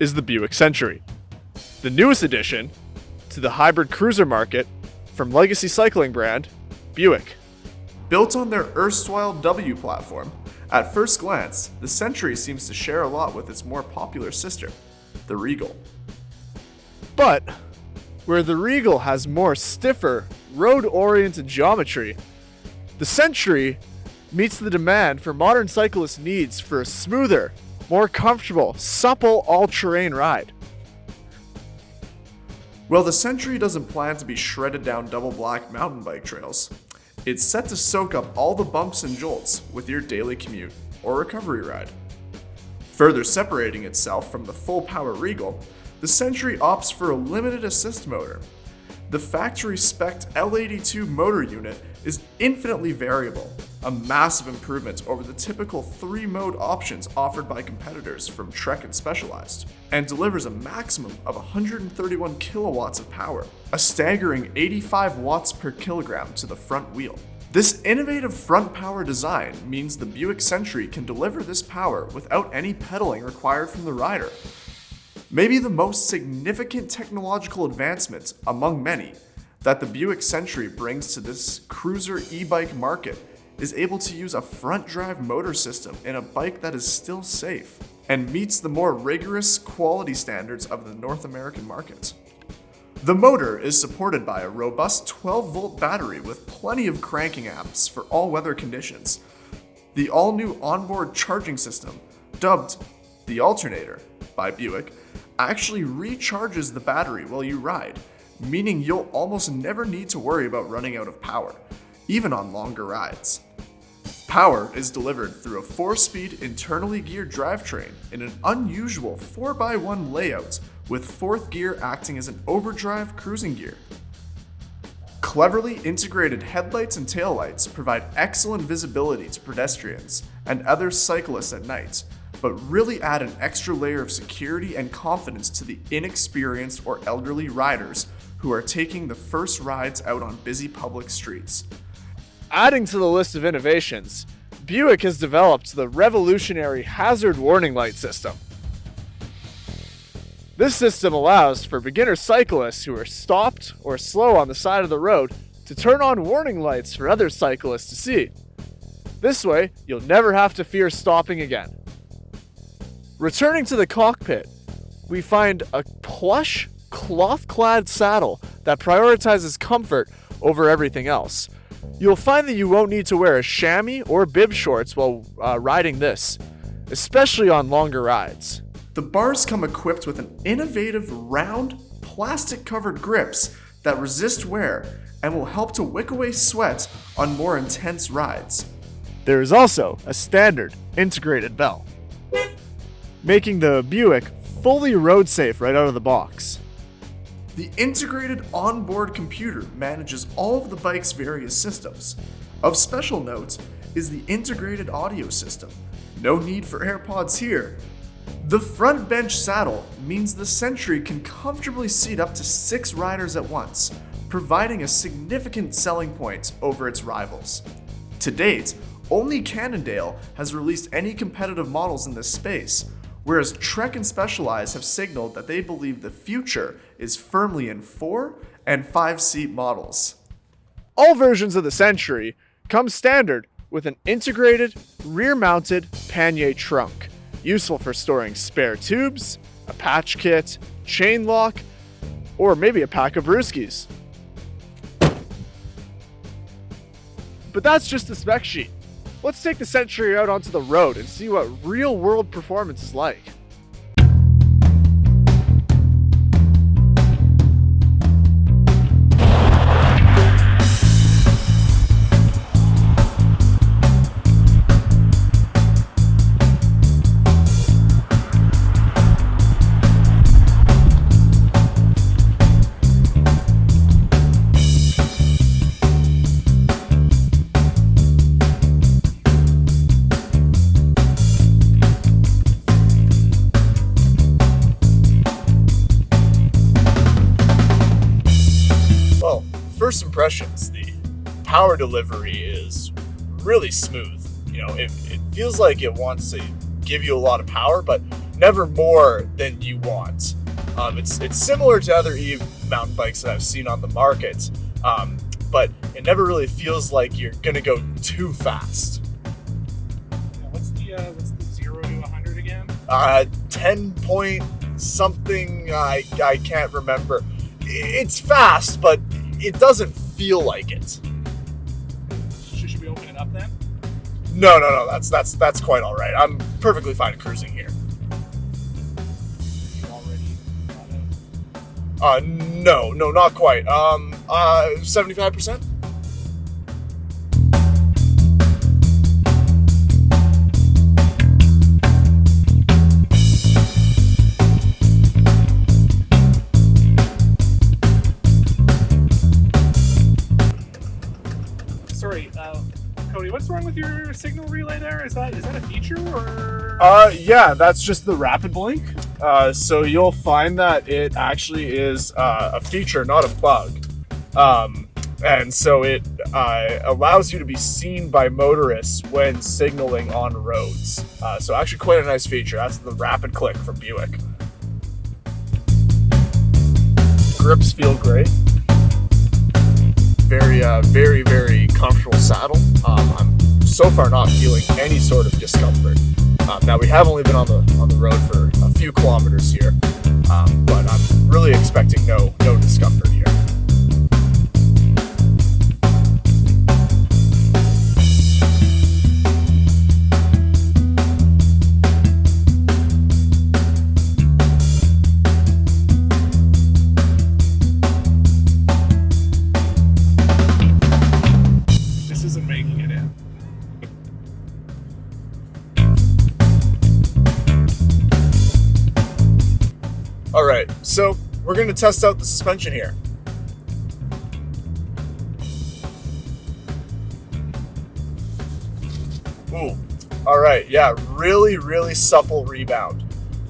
is the Buick Century, the newest addition to the hybrid cruiser market from legacy cycling brand Buick. Built on their erstwhile W platform, at first glance, the Century seems to share a lot with its more popular sister, the Regal. But where the Regal has more stiffer, road-oriented geometry, the Century meets the demand for modern cyclists' needs for a smoother, more comfortable, supple all-terrain ride. Well, the Century doesn't plan to be shredded down double black mountain bike trails. It's set to soak up all the bumps and jolts with your daily commute or recovery ride. Further separating itself from the full-power Regal, the Century opts for a limited assist motor. The factory-spec'd L82 motor unit is infinitely variable, a massive improvement over the typical 3-mode options offered by competitors from Trek and Specialized, and delivers a maximum of 131 kilowatts of power, a staggering 85 watts per kilogram to the front wheel. This innovative front power design means the Buick Century can deliver this power without any pedaling required from the rider. Maybe the most significant technological advancement among many that the Buick Century brings to this cruiser e-bike market is able to use a front-drive motor system in a bike that is still safe and meets the more rigorous quality standards of the North American market. The motor is supported by a robust 12-volt battery with plenty of cranking amps for all weather conditions. The all-new onboard charging system, dubbed the Alternator by Buick, actually recharges the battery while you ride, meaning you'll almost never need to worry about running out of power, even on longer rides. Power is delivered through a 4-speed internally geared drivetrain in an unusual 4x1 layout, with 4th gear acting as an overdrive cruising gear. Cleverly integrated headlights and taillights provide excellent visibility to pedestrians and other cyclists at night, but really add an extra layer of security and confidence to the inexperienced or elderly riders who are taking the first rides out on busy public streets. Adding to the list of innovations, Buick has developed the revolutionary hazard warning light system. This system allows for beginner cyclists who are stopped or slow on the side of the road to turn on warning lights for other cyclists to see. This way, you'll never have to fear stopping again. Returning to the cockpit, we find a plush, cloth-clad saddle that prioritizes comfort over everything else. You'll find that you won't need to wear a chamois or bib shorts while riding this, especially on longer rides. The bars come equipped with an innovative round, plastic-covered grips that resist wear and will help to wick away sweat on more intense rides. There is also a standard integrated bell, making the Buick fully road safe right out of the box. The integrated onboard computer manages all of the bike's various systems. Of special note is the integrated audio system. No need for AirPods here. The front bench saddle means the Century can comfortably seat up to 6 riders at once, providing a significant selling point over its rivals. To date, only Cannondale has released any competitive models in this space, whereas Trek and Specialized have signaled that they believe the future is firmly in 4 and 5-seat models. All versions of the Century come standard with an integrated, rear-mounted pannier trunk, useful for storing spare tubes, a patch kit, chain lock, or maybe a pack of brewskis. But that's just the spec sheet. Let's take the Century out onto the road and see what real-world performance is like. First impressions, the power delivery is really smooth. It feels like it wants to give you a lot of power, but never more than you want. It's similar to other mountain bikes that I've seen on the market, but it never really feels like you're gonna go too fast. What's the 0 to 100 again? 10 point something. I can't remember. It's fast, but it doesn't feel like it. Should we open it up then? No. That's quite all right. I'm perfectly fine cruising here. You already got it? No, not quite. 75%. Sorry, Cody, what's wrong with your signal relay there? Is that a feature or? Yeah, that's just the rapid blink. So you'll find that it actually is a feature, not a bug. And so it allows you to be seen by motorists when signaling on roads. So actually quite a nice feature. That's the rapid click from Buick. Grips feel great. Very, very comfortable saddle. I'm so far not feeling any sort of discomfort. Now we have only been on the road for a few kilometers here, but I'm really expecting no discomfort here. This isn't making it in. All right, so we're going to test out the suspension here. Ooh, all right, yeah, really supple rebound.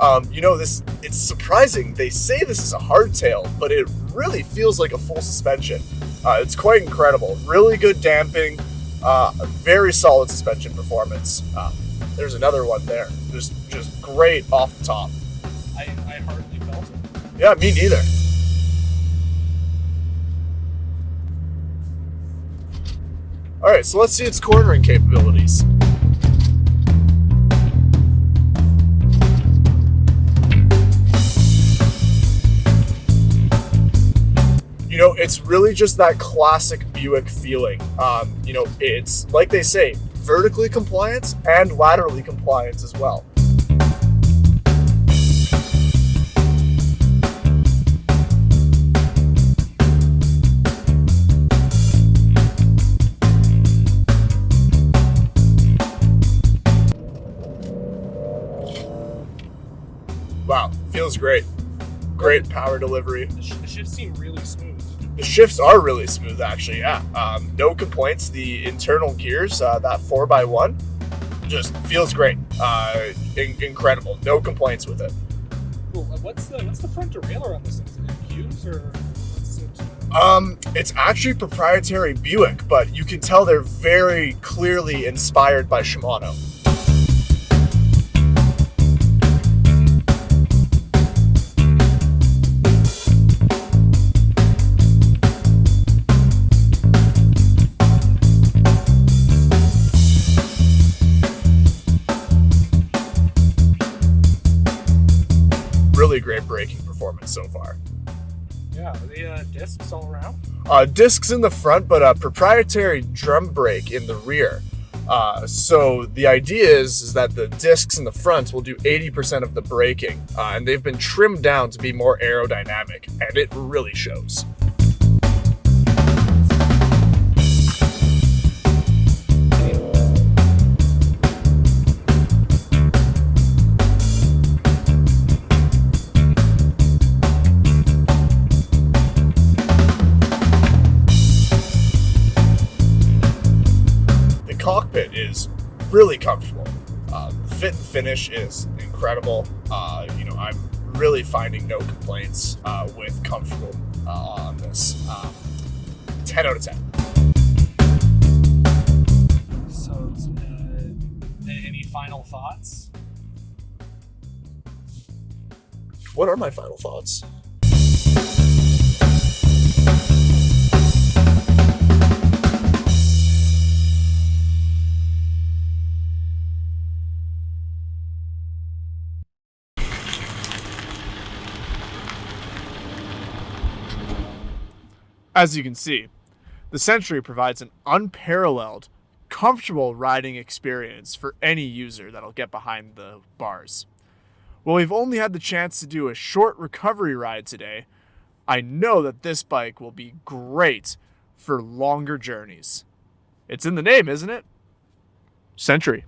It's surprising. They say this is a hardtail, but it really feels like a full suspension. It's quite incredible. Really good damping, very solid suspension performance. There's another one there. Just great off the top. I hardly felt it. Yeah, me neither. All right, so let's see its cornering capabilities. It's really just that classic Buick feeling. It's like they say, vertically compliant and laterally compliant as well. Wow, feels great. Great power delivery. The shifts seem really smooth. The shifts are really smooth, actually, yeah. No complaints. The internal gears, that 4x1, just feels great. Incredible. No complaints with it. Cool. What's the front derailleur on this thing? Is it Q's or what's it? It's actually proprietary Buick, but you can tell they're very clearly inspired by Shimano. Really great braking performance so far. Yeah, are they discs all around? Discs in the front, but a proprietary drum brake in the rear. So the idea is that the discs in the front will do 80% of the braking, and they've been trimmed down to be more aerodynamic, and it really shows. Cockpit is really comfortable. The fit and finish is incredible. I'm really finding no complaints with comfortable on this. 10 out of 10. So, any final thoughts? what are my final thoughts? As you can see, the Century provides an unparalleled, comfortable riding experience for any user that'll get behind the bars. While we've only had the chance to do a short recovery ride today, I know that this bike will be great for longer journeys. It's in the name, isn't it? Century.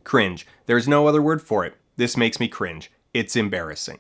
Cringe. There's no other word for it. This makes me cringe. It's embarrassing.